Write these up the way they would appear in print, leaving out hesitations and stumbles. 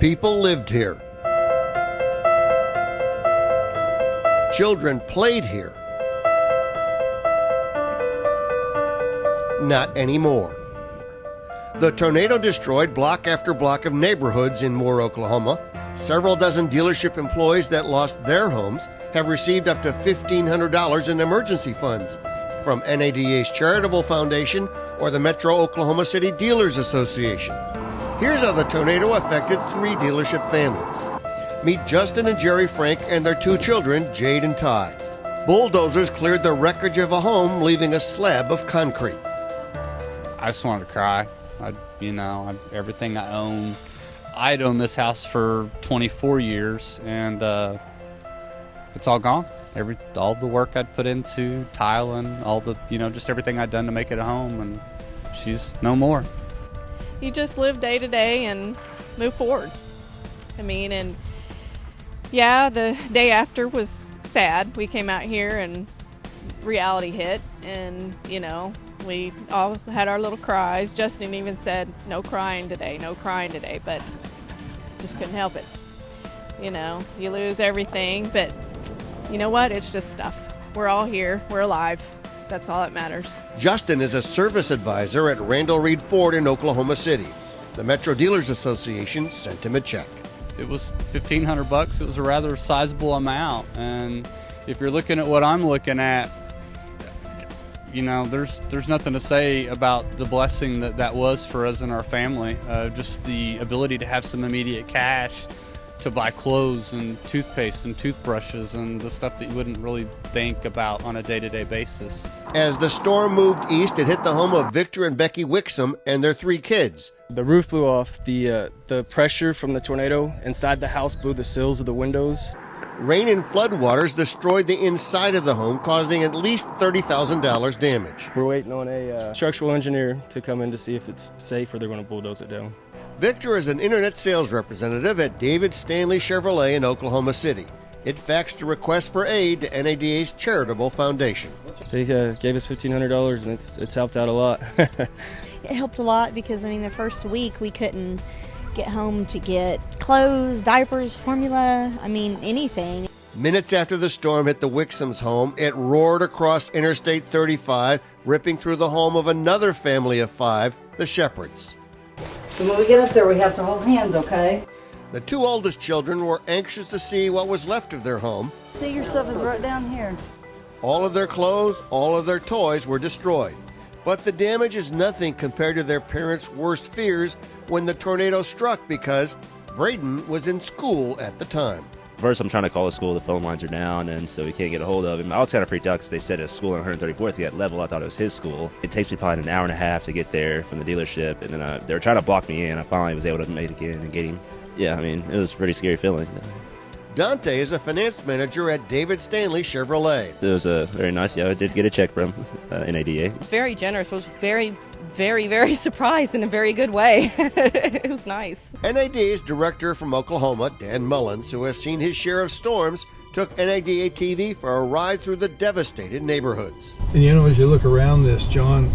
People lived here. Children played here. Not anymore. The tornado destroyed block after block of neighborhoods in Moore, Oklahoma. Several dozen dealership employees that lost their homes have received up to $1,500 in emergency funds from NADA's Charitable Foundation or the Metro Oklahoma City Dealers Association. Here's how the tornado affected 3 dealership families. Meet Justin and Jerry Frank and their 2 children, Jade and Ty. Bulldozers cleared the wreckage of a home, leaving a slab of concrete. I just wanted to cry. Everything I own. I'd owned this house for 24 years, and it's all gone. All the work I'd put into tiling, all the, just everything I'd done to make it a home, and she's no more. You just live day to day and move forward. And yeah, the day after was sad. We came out here and reality hit, and, we all had our little cries. Justin even said, no crying today, but just couldn't help it. You lose everything, but you know what? It's just stuff. We're all here. We're alive. That's all that matters. Justin is a service advisor at Randall Reed Ford in Oklahoma City. The Metro Dealers Association sent him a check. It was $1,500. It was a rather sizable amount. And if you're looking at what I'm looking at, there's nothing to say about the blessing that was for us and our family. Just the ability to have some immediate cash to buy clothes and toothpaste and toothbrushes and the stuff that you wouldn't really think about on a day-to-day basis. As the storm moved east, it hit the home of Victor and Becky Wixom and their 3 kids. The roof blew off. The pressure from the tornado inside the house blew the sills of the windows. Rain and floodwaters destroyed the inside of the home, causing at least $30,000 damage. We're waiting on a structural engineer to come in to see if it's safe or they're going to bulldoze it down. Victor is an internet sales representative at David Stanley Chevrolet in Oklahoma City. It faxed a request for aid to NADA's Charitable Foundation. They gave us $1,500 and it's helped out a lot. It helped a lot because, the first week we couldn't get home to get clothes, diapers, formula, anything. Minutes after the storm hit the Wixoms' home, it roared across Interstate 35, ripping through the home of another family of 5, the Shepherds. So when we get up there, we have to hold hands, okay? The 2 oldest children were anxious to see what was left of their home. See, your stuff is right down here. All of their clothes, all of their toys were destroyed. But the damage is nothing compared to their parents' worst fears when the tornado struck, because Braden was in school at the time. First, I'm trying to call the school. The phone lines are down, and so we can't get a hold of him. I was kind of freaked out because they said his school on 134th. He had level. I thought it was his school. It takes me probably an hour and a half to get there from the dealership, and then they were trying to block me in. I finally was able to make it in and get him. Yeah, it was a pretty scary feeling. Dante is a finance manager at David Stanley Chevrolet. It was very nice. Yeah, I did get a check from NADA. It's very generous. I was very, very, very surprised in a very good way. It was nice. NADA's director from Oklahoma, Dan Mullins, who has seen his share of storms, took NADA TV for a ride through the devastated neighborhoods. And as you look around this, John,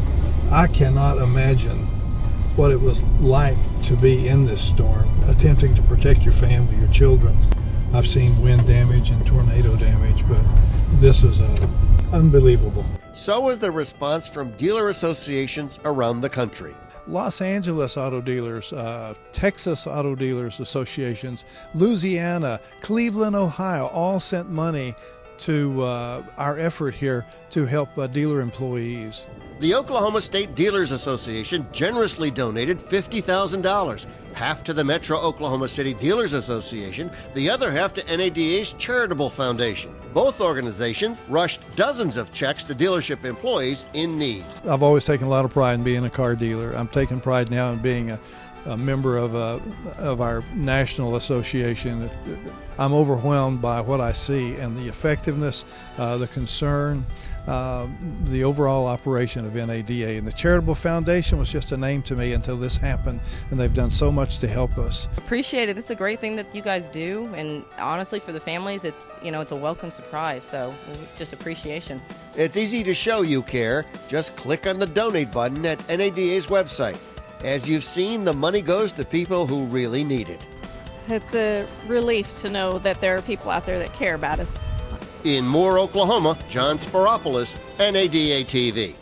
I cannot imagine what it was like to be in this storm, attempting to protect your family, your children. I've seen wind damage and tornado damage, but this is unbelievable. So was the response from dealer associations around the country. Los Angeles auto dealers, Texas auto dealers associations, Louisiana, Cleveland, Ohio, all sent money to our effort here to help dealer employees. The Oklahoma State Dealers Association generously donated $50,000, half to the Metro Oklahoma City Dealers Association, the other half to NADA's Charitable Foundation. Both organizations rushed dozens of checks to dealership employees in need. I've always taken a lot of pride in being a car dealer. I'm taking pride now in being a member of our national association. I'm overwhelmed by what I see and the effectiveness, the concern, the overall operation of NADA. And the Charitable Foundation was just a name to me until this happened, and they've done so much to help us. Appreciate it. It's a great thing that you guys do, and honestly, for the families, it's a welcome surprise. So just appreciation. It's easy to show you care. Just click on the donate button at NADA's website. As you've seen, the money goes to people who really need it. it's a relief to know that there are people out there that care about us. In Moore, Oklahoma, John Spiropoulos, NADA TV.